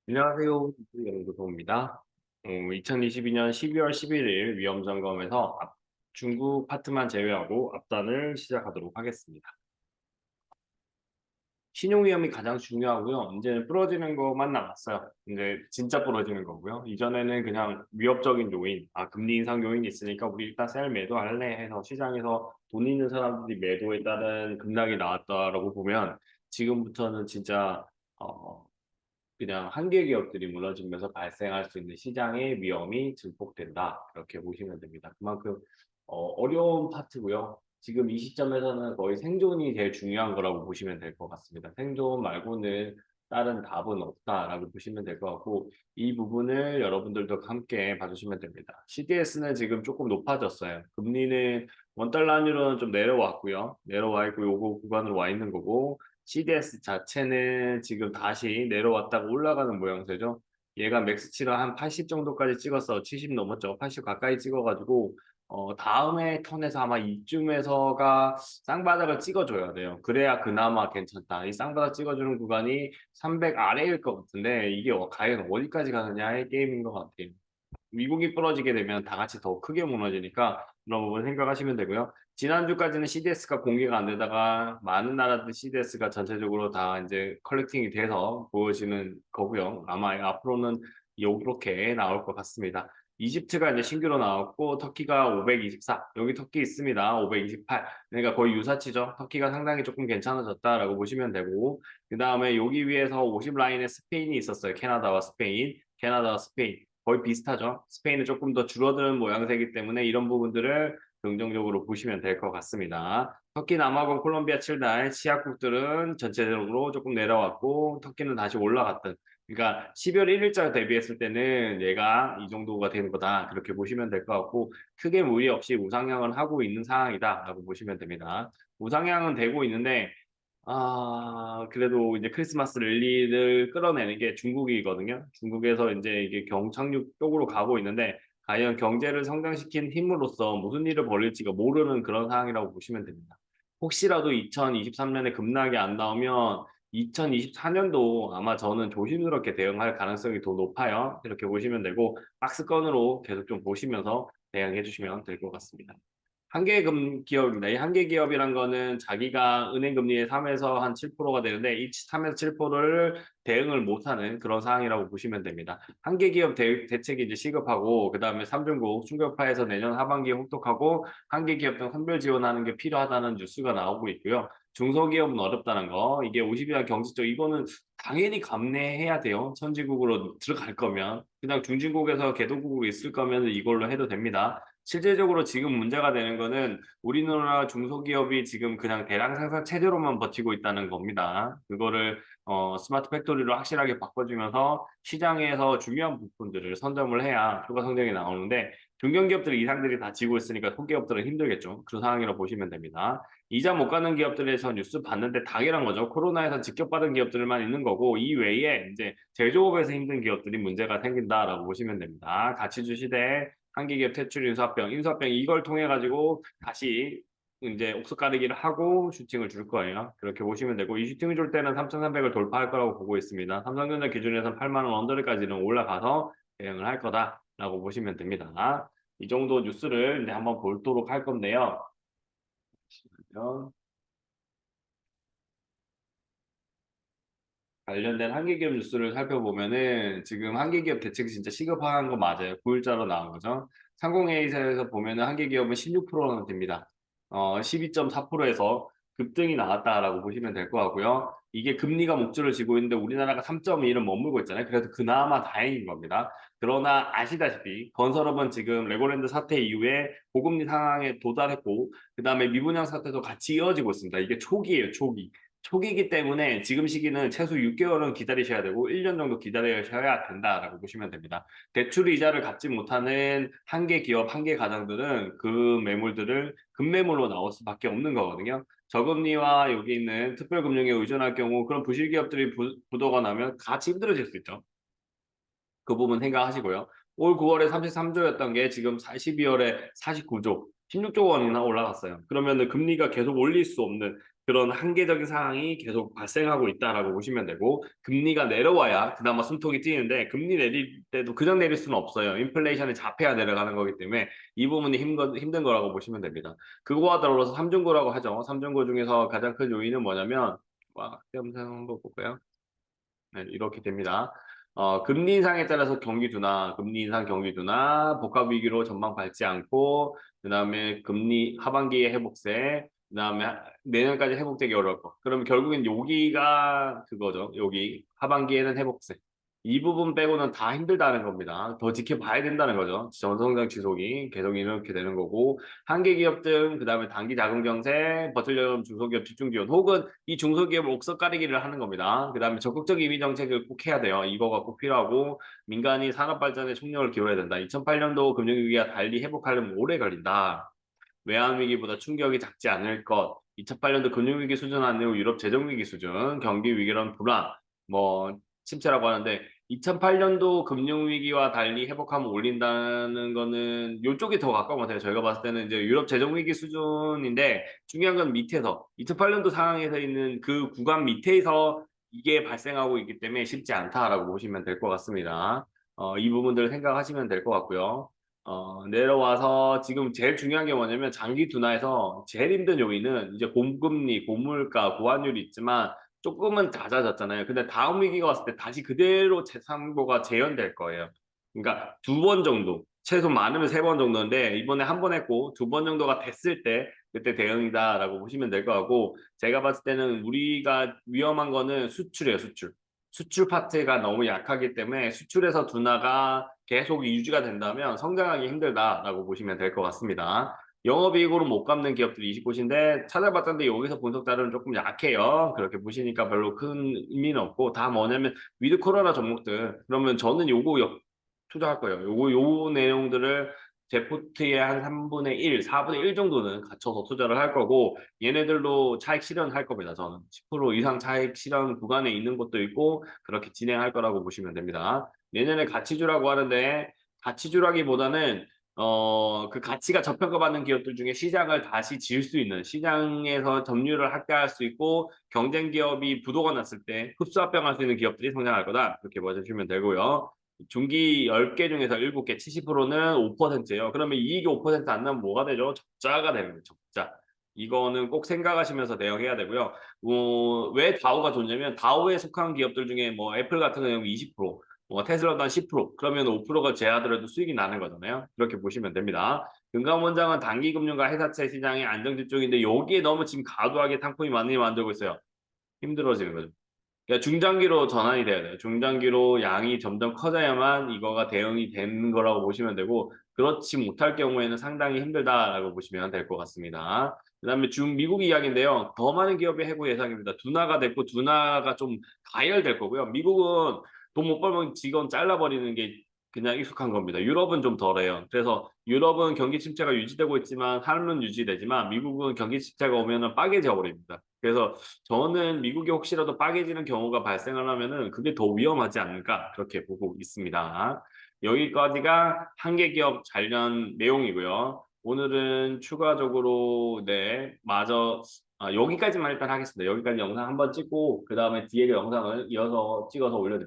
안녕하세요. 연구소입니다. 2022년 12월 11일 위험점검에서 중국 파트만 제외하고 앞단을 시작하도록 하겠습니다. 신용위험이 가장 중요하고요. 이제는 부러지는 것만 남았어요. 이제 진짜 부러지는 거고요. 이전에는 그냥 위협적인 요인, 금리 인상 요인이 있으니까 우리 일단 셀 매도할래 해서 시장에서 돈 있는 사람들이 매도에 따른 급락이 나왔다라고 보면 지금부터는 진짜 어, 그냥 한계 기업들이 무너지면서 발생할 수 있는 시장의 위험이 증폭된다. 이렇게 보시면 됩니다. 그만큼 어려운 파트고요. 지금 이 시점에서는 거의 생존이 제일 중요한 거라고 보시면 될 것 같습니다. 생존 말고는 다른 답은 없다라고 보시면 될 것 같고 이 부분을 여러분들도 함께 봐주시면 됩니다. CDS는 지금 조금 높아졌어요. 금리는 원달러 환율은 좀 내려왔고요. 내려와 있고 요거 구간으로 와 있는 거고 CDS 자체는 지금 다시 내려왔다가 올라가는 모양새죠. 얘가 맥스치가 한 80 정도까지 찍었어. 70 넘었죠. 80 가까이 찍어가지고 다음에 턴에서 아마 이쯤에서가 쌍바닥을 찍어줘야 돼요. 그래야 그나마 괜찮다. 이 쌍바닥 찍어주는 구간이 300 아래일 것 같은데 이게 과연 어디까지 가느냐의 게임인 것 같아요. 미국이 부러지게 되면 다 같이 더 크게 무너지니까 그런 부분 생각하시면 되고요. 지난주까지는 CDS가 공개가 안 되다가 많은 나라들 CDS가 전체적으로 다 이제 컬렉팅이 돼서 보여지는 거고요. 아마 앞으로는 이렇게 나올 것 같습니다. 이집트가 이제 신규로 나왔고 터키가 524 여기 터키 있습니다. 528 그러니까 거의 유사치죠. 터키가 상당히 조금 괜찮아졌다라고 보시면 되고 그 다음에 여기 위에서 50 라인에 스페인이 있었어요. 캐나다와 스페인 거의 비슷하죠. 스페인은 조금 더 줄어드는 모양새이기 때문에 이런 부분들을 긍정적으로 보시면 될 것 같습니다. 터키, 남아공, 콜롬비아 7달 치약국들은 전체적으로 조금 내려왔고 터키는 다시 올라갔던 그러니까 12월 1일자 대비했을 때는 얘가 이 정도가 되는 거다 그렇게 보시면 될 것 같고 크게 무리 없이 우상향을 하고 있는 상황이다 라고 보시면 됩니다. 우상향은 되고 있는데 그래도 이제 크리스마스 랠리를 끌어내는 게 중국이거든요. 중국에서 이제 이게 경착륙 쪽으로 가고 있는데, 과연 경제를 성장시킨 힘으로써 무슨 일을 벌일지가 모르는 그런 상황이라고 보시면 됩니다. 혹시라도 2023년에 급락이 안 나오면 2024년도 아마 저는 조심스럽게 대응할 가능성이 더 높아요. 이렇게 보시면 되고, 박스권으로 계속 좀 보시면서 대응해 주시면 될 것 같습니다. 한계금 기업입니다. 이 한계 기업이란 거는 자기가 은행 금리의 3에서 한 7%가 되는데 이 3에서 7%를 대응을 못하는 그런 상황이라고 보시면 됩니다. 한계 기업 대책이 이제 시급하고 그다음에 삼중국 충격파에서 내년 하반기에 혹독하고 한계 기업 등 선별 지원하는 게 필요하다는 뉴스가 나오고 있고요. 중소기업은 어렵다는 거 이게 50이나 경제적 이거는 당연히 감내해야 돼요. 선진국으로 들어갈 거면 그냥 중진국에서 개도국으로 있을 거면 이걸로 해도 됩니다. 실제적으로 지금 문제가 되는 거는 우리나라 중소기업이 지금 그냥 대량 생산 체제로만 버티고 있다는 겁니다. 그거를 스마트 팩토리로 확실하게 바꿔주면서 시장에서 중요한 부분들을 선점을 해야 추가 성장이 나오는데 중견기업들 이상들이 다 지고 있으니까 소기업들은 힘들겠죠. 그런 상황이라고 보시면 됩니다. 이자 못 가는 기업들에서 뉴스 봤는데 당연한 거죠. 코로나에서 직격받은 기업들만 있는 거고 이 외에 이제 제조업에서 힘든 기업들이 문제가 생긴다라고 보시면 됩니다. 가치주 시대 한기기업 퇴출 인수합병 이걸 통해 가지고 다시 이제 옥석 가리기를 하고 슈팅을 줄 거예요. 그렇게 보시면 되고 이 슈팅을 줄 때는 3,300을 돌파할 거라고 보고 있습니다. 삼성전자 기준에서 8만 원 언더까지는 올라가서 대응을 할 거다라고 보시면 됩니다. 이 정도 뉴스를 이제 한번 보도록 할 건데요. 잠시만요. 관련된 한계기업 뉴스를 살펴보면은 지금 한계기업 대책이 진짜 시급한 거 맞아요. 9일자로 나온 거죠. 상공회의사에서 보면은 한계기업은 16%나 됩니다. 12.4%에서 급등이 나왔다라고 보시면 될 것 같고요. 이게 금리가 목줄을 쥐고 있는데 우리나라가 3.2를 머물고 있잖아요. 그래서 그나마 다행인 겁니다. 그러나 아시다시피 건설업은 지금 레고랜드 사태 이후에 고금리 상황에 도달했고 그다음에 미분양 사태도 같이 이어지고 있습니다. 이게 초기예요, 초기. 초기이기 때문에 지금 시기는 최소 6개월은 기다리셔야 되고 1년 정도 기다리셔야 된다라고 보시면 됩니다. 대출 이자를 갚지 못하는 한계 기업, 한계 가장들은 그 매물들을 급매물로 나올 수밖에 없는 거거든요. 저금리와 여기 있는 특별금융에 의존할 경우 그런 부실 기업들이 부도가 나면 같이 힘들어질 수 있죠. 그 부분 생각하시고요. 올 9월에 33조였던 게 지금 12월에 49조, 16조 원이나 올라갔어요. 그러면 금리가 계속 올릴 수 없는 그런 한계적인 상황이 계속 발생하고 있다라고 보시면 되고 금리가 내려와야 그나마 숨통이 트이는데 금리 내릴 때도 그냥 내릴 수는 없어요. 인플레이션이 잡혀야 내려가는 거기 때문에 이 부분이 힘든 거라고 보시면 됩니다. 그거와 더불어서 삼중고라고 하죠. 삼중고 중에서 가장 큰 요인은 뭐냐면 영상 한번 볼까요? 네, 이렇게 됩니다. 금리 인상에 따라서 경기 둔화, 금리 인상 경기 둔화, 복합 위기로 전망 밟지 않고, 그다음에 금리 하반기에 회복세, 그다음에 내년까지 회복되기 어려울 거. 그러면 결국엔 여기가 그거죠. 여기 하반기에는 회복세. 이 부분 빼고는 다 힘들다는 겁니다. 더 지켜봐야 된다는 거죠. 전성장 지속이 계속 이렇게 되는 거고, 한계 기업 등 그다음에 단기 자금 경세, 버틸려면 중소기업 집중 지원 혹은 이 중소기업을 옥석가리기를 하는 겁니다. 그다음에 적극적 이미 정책을 꼭 해야 돼요. 이거가 꼭 필요하고 민간이 산업 발전에 총력을 기울여야 된다. 2008년도 금융위기와 달리 회복하려면 오래 걸린다. 외환위기보다 충격이 작지 않을 것. 2008년도 금융위기 수준 아니고 유럽 재정위기 수준, 경기 위기론 불안, 뭐 침체라고 하는데 2008년도 금융위기와 달리 회복하면 올린다는 거는 이쪽이 더 가까운 것 같아요. 저희가 봤을 때는 이제 유럽 재정위기 수준인데 중요한 건 밑에서 2008년도 상황에서 있는 그 구간 밑에서 이게 발생하고 있기 때문에 쉽지 않다라고 보시면 될 것 같습니다. 이 부분들을 생각하시면 될 것 같고요. 내려와서 지금 제일 중요한 게 뭐냐면 장기 둔화에서 제일 힘든 요인은 이제 고금리, 고물가, 고환율이 있지만 조금은 잦아졌잖아요. 근데 다음 위기가 왔을 때 다시 그대로 재상고가 재현될 거예요. 그러니까 두 번 정도, 최소 많으면 세 번 정도인데 이번에 한 번 했고 두 번 정도가 됐을 때 그때 대응이다라고 보시면 될 것 같고 제가 봤을 때는 우리가 위험한 거는 수출이에요, 수출. 수출 파트가 너무 약하기 때문에 수출에서 둔화가 계속 유지가 된다면 성장하기 힘들다라고 보시면 될 것 같습니다. 영업이익으로 못 갚는 기업들이 20곳인데 찾아봤던데 여기서 분석 자료는 조금 약해요. 그렇게 보시니까 별로 큰 의미는 없고 다 뭐냐면 위드 코로나 종목들 그러면 저는 요거 투자할 거예요. 요 내용들을 제 포트의 한 3분의 1, 4분의 1 정도는 갖춰서 투자를 할 거고 얘네들도 차익 실현할 겁니다. 저는 10% 이상 차익 실현 구간에 있는 것도 있고 그렇게 진행할 거라고 보시면 됩니다. 내년에 가치주라고 하는데 가치주라기보다는 그 가치가 저평가받는 기업들 중에 시장을 다시 지을 수 있는 시장에서 점유율을 확대할 수 있고 경쟁 기업이 부도가 났을 때 흡수합병할 수 있는 기업들이 성장할 거다. 이렇게 봐주시면 되고요. 중기 10개 중에서 7개 70%는 5%예요. 그러면 이익이 5%안 나면 뭐가 되죠? 적자가 되는 거예요. 적자. 이거는 꼭 생각하시면서 대응해야 되고요. 왜 다우가 좋냐면 다우에 속한 기업들 중에 뭐 애플 같은 경우 20%, 뭐 테슬라도 한 10%, 그러면 5%가 제하더라도 수익이 나는 거잖아요. 그렇게 보시면 됩니다. 금감원장은 단기금융과 회사채 시장의 안정질 쪽인데 여기에 너무 지금 과도하게 상품이 많이 만들고 있어요. 힘들어지는 거죠. 그러니까 중장기로 전환이 돼야 돼요. 중장기로 양이 점점 커져야만 이거가 대응이 되는 거라고 보시면 되고 그렇지 못할 경우에는 상당히 힘들다라고 보시면 될 것 같습니다. 그다음에 미국 이야기인데요. 더 많은 기업의 해고 예상입니다. 둔화가 됐고 둔화가 좀 가열될 거고요. 미국은 돈 못 벌면 직원 잘라버리는 게 그냥 익숙한 겁니다. 유럽은 좀 덜해요. 그래서 유럽은 경기 침체가 유지되고 있지만 삶은 유지되지만 미국은 경기 침체가 오면은 빠개져 버립니다. 그래서 저는 미국이 혹시라도 빠개지는 경우가 발생을 하면은 그게 더 위험하지 않을까 그렇게 보고 있습니다. 여기까지가 한계 기업 관련 내용이고요. 오늘은 추가적으로 여기까지만 일단 하겠습니다. 여기까지 영상 한번 찍고 그 다음에 뒤에 영상을 이어서 찍어서 올려드릴게요.